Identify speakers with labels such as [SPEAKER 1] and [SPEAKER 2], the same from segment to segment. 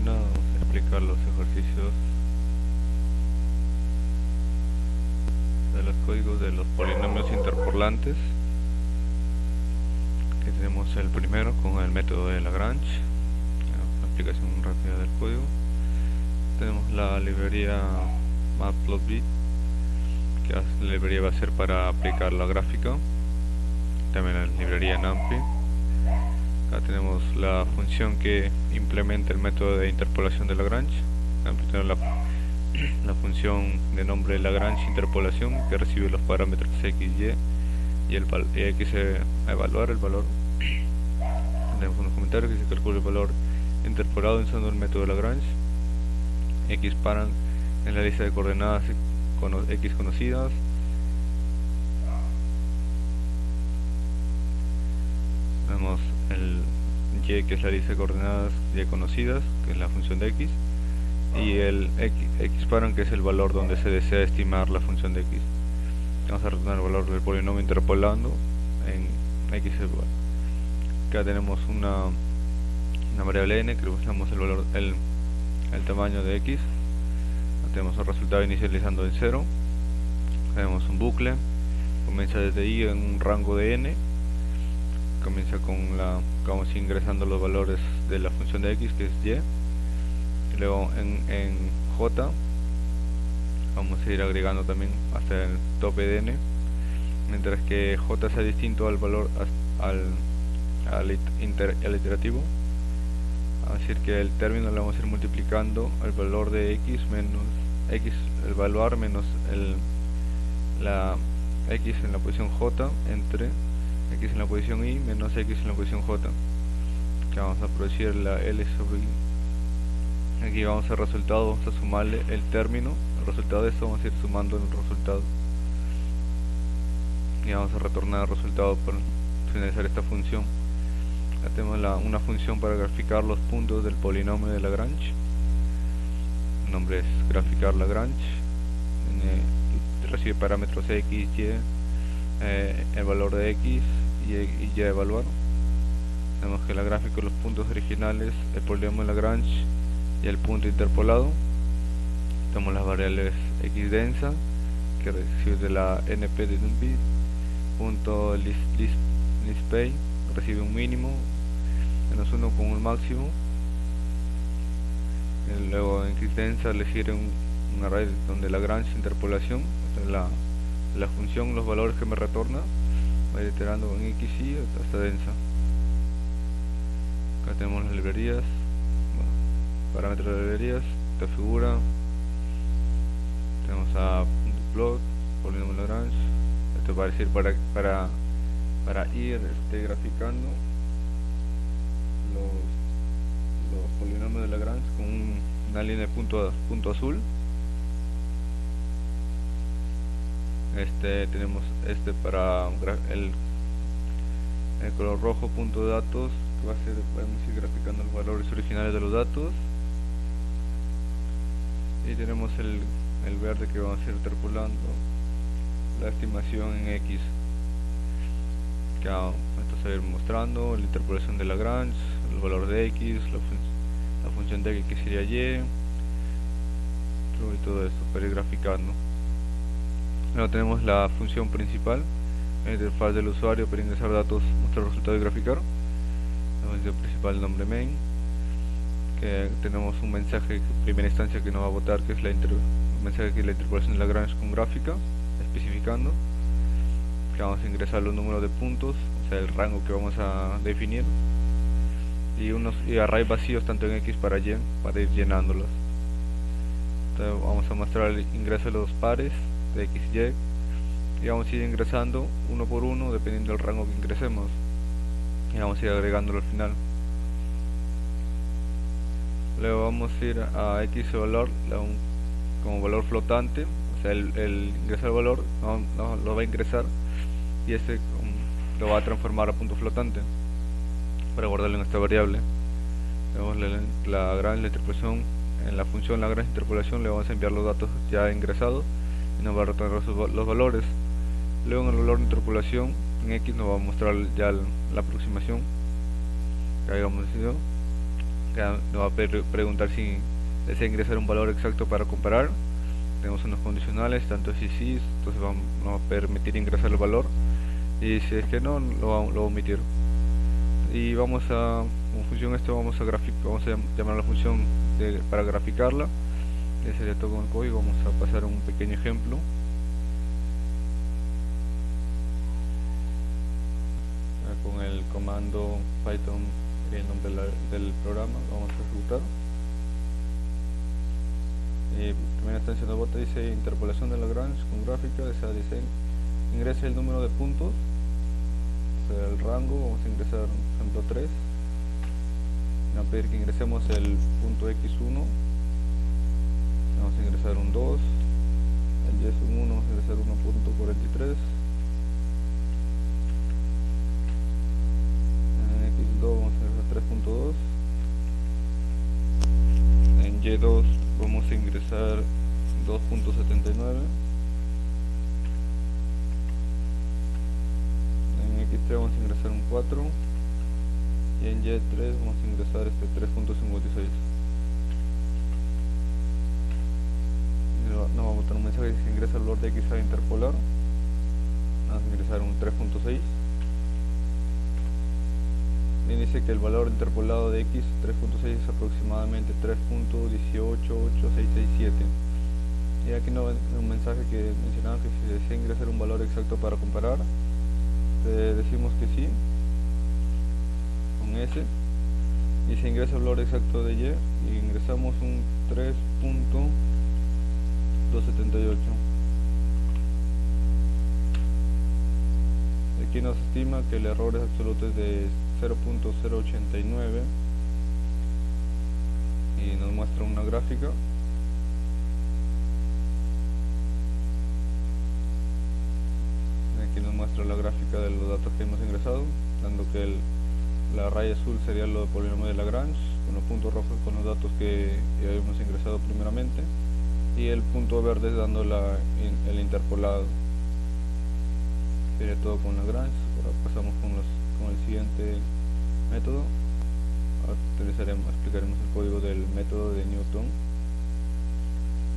[SPEAKER 1] nada, vamos a explicar los ejercicios de los códigos de los polinomios interpolantes. Aquí tenemos el primero con el método de Lagrange, una explicación rápida del código. Tenemos la librería Matplotlib, que la librería va a ser para aplicar la gráfica. También la librería NumPy. Acá tenemos la función que implementa el método de interpolación de Lagrange. Tenemos la función de nombre Lagrange interpolación, que recibe los parámetros x, y el x a evaluar el valor. Tenemos unos comentarios que se calcula el valor interpolado usando el método de Lagrange. X paran en la lista de coordenadas x conocidas. Vemos el y, que es la lista de coordenadas y conocidas, que es la función de x, y el x paran, que es el valor donde se desea estimar la función de x. Vamos a retornar el valor del polinomio interpolando en x igual. Acá tenemos una variable n, que le buscamos el valor, el tamaño de x. Tenemos el resultado inicializando en 0. Tenemos un bucle, comienza desde y en un rango de n. Comienza con vamos ingresando los valores de la función de x, que es y. Luego en j vamos a ir agregando también hasta el tope de n, mientras que j sea distinto al valor al iterativo. Es decir, que el término le vamos a ir multiplicando el valor de x menos x, el evaluar menos la x en la posición j, entre x en la posición y menos x en la posición j, que vamos a producir la L sobre I. Aquí vamos al resultado, vamos a sumarle el término, el resultado de esto vamos a ir sumando en el resultado, y vamos a retornar el resultado para finalizar esta función. Acá tenemos una función para graficar los puntos del polinomio de Lagrange. El nombre es graficar Lagrange. Recibe parámetros x, y, el valor de x y a evaluar. Tenemos que la gráfica de los puntos originales, el polinomio de Lagrange y el punto interpolado. Tenemos las variables x densa, que recibe de la np de NumPy, punto listPay, recibe un mínimo, menos 1 con un máximo. Y luego en x densa le sirve un array donde Lagrange interpolación, la función, los valores que me retorna, va a ir iterando en x y hasta densa. Acá tenemos las librerías, parámetros de librerías, esta figura. Tenemos a .plot, polinomio de Lagrange. Esto va a decir para ir graficando los polinomios de Lagrange con una línea de punto azul. Tenemos para el color rojo, punto datos, que vamos a ir graficando los valores originales de los datos. Y tenemos el verde, que vamos a ir interpolando la estimación en x, que esto se va a ir mostrando la interpolación de Lagrange, el valor de x, la función de x, que sería y todo esto para ir graficando. Luego tenemos la función principal, la interfaz del usuario para ingresar datos, mostrar resultados y graficar. La función principal, nombre main, que tenemos un mensaje en primera instancia que nos va a botar, que es un mensaje que es la interpolación de Lagrange con gráfica, especificando que vamos a ingresar los números de puntos, o sea el rango que vamos a definir, y arrays vacíos tanto en x para y, para ir llenándolos. Entonces vamos a mostrar el ingreso de los pares de x y vamos a ir ingresando uno por uno dependiendo del rango que ingresemos, y vamos a ir agregándolo al final. Luego vamos a ir a x valor como valor flotante, o sea el ingresar el valor no lo va a ingresar, y lo va a transformar a punto flotante para guardarlo en esta variable. Tenemos la interpolación, en la función Lagrange interpolación le vamos a enviar los datos ya ingresados y nos va a retornar los valores. Luego en el valor de interpolación en x nos va a mostrar ya la aproximación que habíamos decidido. Ya nos va a preguntar si desea ingresar un valor exacto para comparar. Tenemos unos condicionales, tanto si sí, entonces nos va a permitir ingresar el valor, y si es que no, lo va a omitir. Y vamos a, como función esto, vamos a llamar a la función para graficarla. Ese sería todo con el código. Vamos a pasar un pequeño ejemplo. Con el comando Python, el nombre del programa, vamos a ejecutar. Primera instancia de bota dice interpolación de Lagrange con gráfica, dice ingresa el número de puntos, o sea, el rango. Vamos a ingresar, por ejemplo, 3. Me va a pedir que ingresemos el punto x1, vamos a ingresar un 2, el y es un 1, vamos a ingresar 1.43, en x2 vamos a ingresar 3.2, en y2 vamos a ingresar 2.79, en x3 vamos a ingresar un 4, y en y3 vamos a ingresar 3.56. Nos va a botar un mensaje que se ingresa el valor de x a interpolar. Vamos a ingresar un 3.6 y dice que el valor interpolado de x 3.6 es aproximadamente 3.18867. Y aquí nos un mensaje que mencionaba que si desea ingresar un valor exacto para comparar, decimos que sí con S, y se ingresa el valor exacto de y ingresamos un 3.278. Aquí nos estima que el error es absoluto es de 0.089 y nos muestra una gráfica. Aquí nos muestra la gráfica de los datos que hemos ingresado, dando que la raya azul sería lo del polinomio de Lagrange, con los puntos rojos con los datos que ya hemos ingresado primeramente, y el punto verde dando el interpolado. Sería todo con Lagrange. Ahora pasamos con el siguiente método. Ahora explicaremos el código del método de Newton.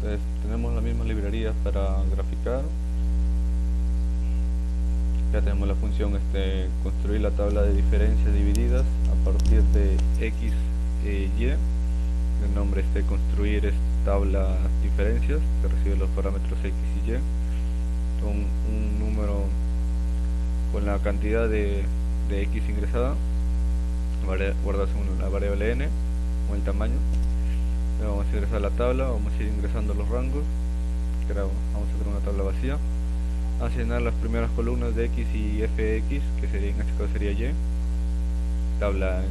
[SPEAKER 1] Entonces tenemos las mismas librerías para graficar. Ya tenemos la función construir la tabla de diferencias divididas a partir de x y. El nombre construir es tabla diferencias, que recibe los parámetros x y y, con un número con la cantidad de x ingresada, guarda según la variable n o el tamaño. Luego vamos a ingresar la tabla, vamos a ir ingresando los rangos, vamos a crear una tabla vacía, a llenar las primeras columnas de x y fx, que sería, en este caso sería y, tabla en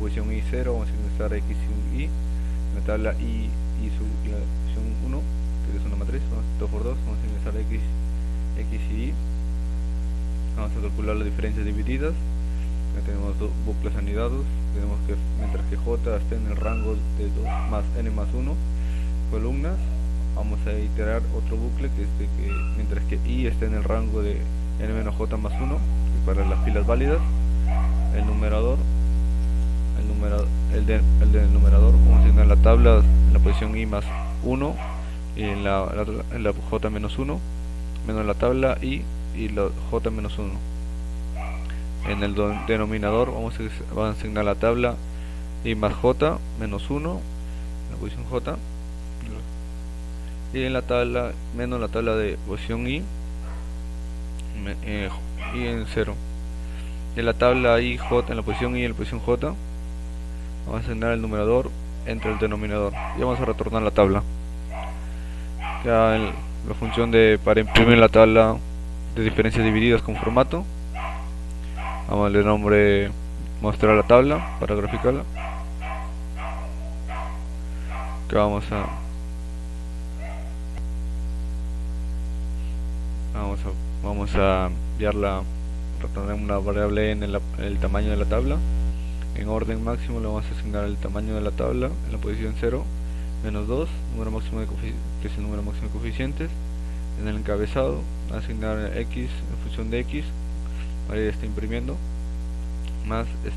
[SPEAKER 1] posición i0, vamos a ingresar x y en la tabla i la posición 1, que es una matriz, 2 por 2, vamos a ingresar x y y. Vamos a calcular las diferencias divididas. Ya tenemos dos bucles anidados. Tenemos que mientras que j esté en el rango de 2 más n más 1 columnas, vamos a iterar otro bucle que mientras que i esté en el rango de n menos j más 1, y para las filas válidas, el del numerador vamos a asignar la tabla en la posición i más 1 y en la j menos 1 menos la tabla i y la j menos 1. En el denominador vamos a asignar la tabla i más j menos 1 en la posición j, y en la tabla menos la tabla de posición i en 0. En la tabla i j en la posición i en la posición j vamos a asignar el numerador entre el denominador y vamos a retornar la tabla. Ya la función para imprimir la tabla de diferencias divididas con formato, vamos a darle nombre mostrar la tabla para graficarla, que vamos a enviarla, retornar una variable en el tamaño de la tabla. En orden máximo le vamos a asignar el tamaño de la tabla en la posición 0 menos 2, número máximo que es el número máximo de coeficientes. En el encabezado asignar x en función de x, ahí está imprimiendo, más la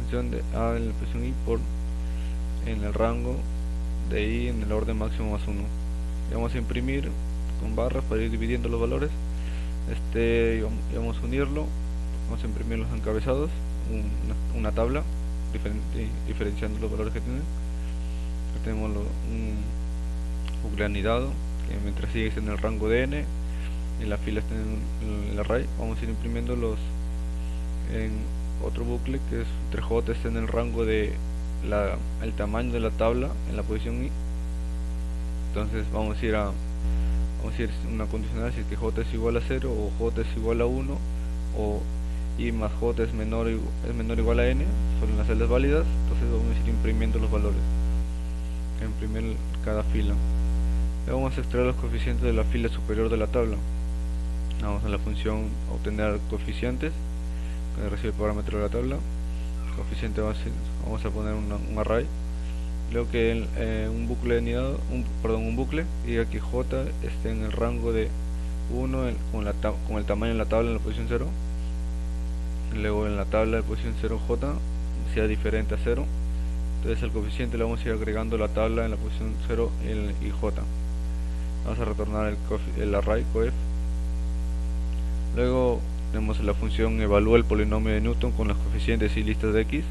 [SPEAKER 1] función de a en la posición i en el rango de i en el orden máximo más 1. Y vamos a imprimir con barras para ir dividiendo los valores. Y vamos a unirlo, vamos a imprimir los encabezados, una tabla diferenciando los valores que tienen. Aquí tenemos un bucle anidado que mientras sigue en el rango de n y la fila está en el array, vamos a ir imprimiéndolos en otro bucle que es 3j está en el rango de el tamaño de la tabla en la posición i. Entonces vamos a ir una condicional si es que j es igual a 0 o j es igual a 1 o i más j es menor o igual a n, son las celdas válidas. Entonces vamos a ir imprimiendo los valores, imprimir cada fila. Luego vamos a extraer los coeficientes de la fila superior de la tabla. Vamos a la función obtener coeficientes que recibe el parámetro de la tabla. Coeficiente vamos a poner un array. Luego que un bucle anidado, un bucle, diga que j esté en el rango de 1 con el tamaño de la tabla en la posición 0. Luego en la tabla de posición 0j sea diferente a 0. Entonces el coeficiente le vamos a ir agregando la tabla en la posición 0 y j. Vamos a retornar el array coef. Luego tenemos la función evalúa el polinomio de Newton con los coeficientes y listas de x.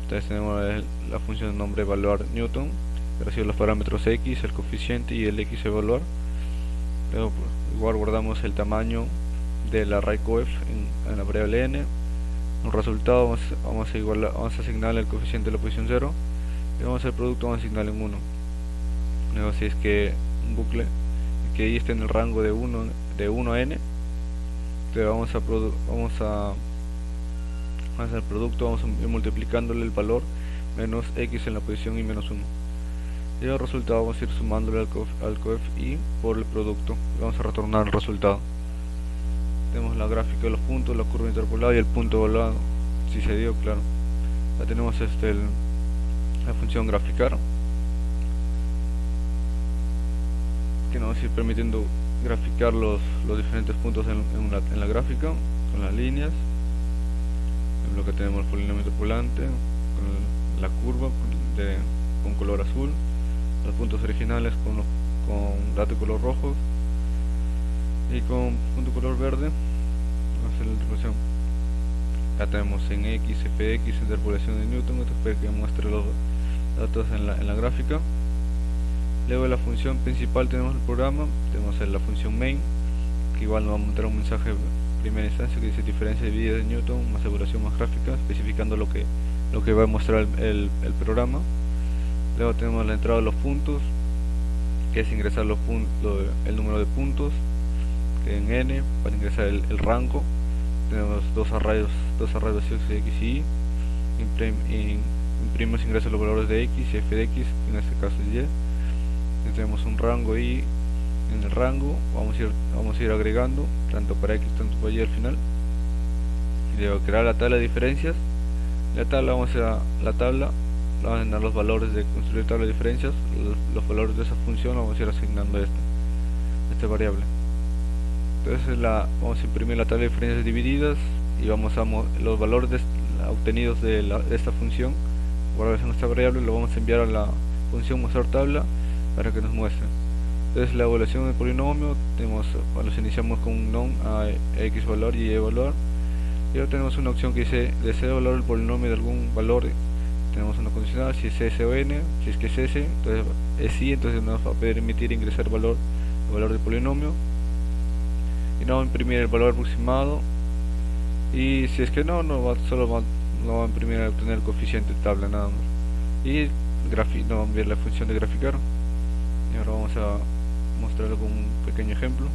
[SPEAKER 1] Entonces tenemos la función de nombre evaluar Newton, que recibe los parámetros x, el coeficiente y el x evaluar. Luego igual guardamos el tamaño del array coef en la variable n. Un resultado vamos a asignarle el coeficiente de la posición 0 y vamos a hacer el producto, vamos a asignarle en 1. Luego si es que un bucle que y esté en el rango de 1 a n, entonces vamos a hacer el producto, vamos a ir multiplicándole el valor menos x en la posición y menos 1. Y el resultado vamos a ir sumándole al coef y por el producto y vamos a retornar el resultado. Tenemos la gráfica de los puntos, la curva interpolada y el punto evaluado, si se dio, claro. Ya tenemos la función graficar, que nos va a ir permitiendo graficar los diferentes puntos en la gráfica, con las líneas. Lo que tenemos el polinomio interpolante, con la curva con color azul, los puntos originales con dato de color rojo y con punto color verde. Vamos a hacer la interpolación. Ya tenemos en x, f de x, interpolación de Newton. Esto espero que muestre los datos en la gráfica. Luego de la función principal tenemos el programa, tenemos la función main, que igual nos va a montar un mensaje primera instancia que dice diferencia dividida de Newton más evaluación más gráfica, especificando lo que va a mostrar el programa. Luego tenemos la entrada de los puntos, que es ingresar el número de puntos, que en n para ingresar el rango. Tenemos dos arrays vacíos de x y y. Imprimimos ingreso los valores de x y f de x, en este caso es y. Y tenemos un rango y en el rango vamos a ir agregando tanto para x tanto para y al final. Y luego crear la tabla de diferencias. La tabla vamos a llenar los valores de construir tabla de diferencias, los valores de esa función vamos a ir asignando a esta variable. Entonces vamos a imprimir la tabla de diferencias divididas y los valores obtenidos de esta función guardados en esta variable lo vamos a enviar a la función mostrar tabla para que nos muestre. Entonces la evaluación del polinomio los iniciamos con un non a x valor y y valor, y ahora tenemos una opción que dice desea evaluar el polinomio de algún valor. Tenemos una condicional si es s o n. Si es que es s, entonces es sí, entonces nos va a permitir ingresar el valor del polinomio y no va a imprimir el valor aproximado, y si es que no solo va a imprimir a obtener el coeficiente de tabla nada más, y no va a enviar la función de graficar. Y ahora vamos a mostrarlo con un pequeño ejemplo.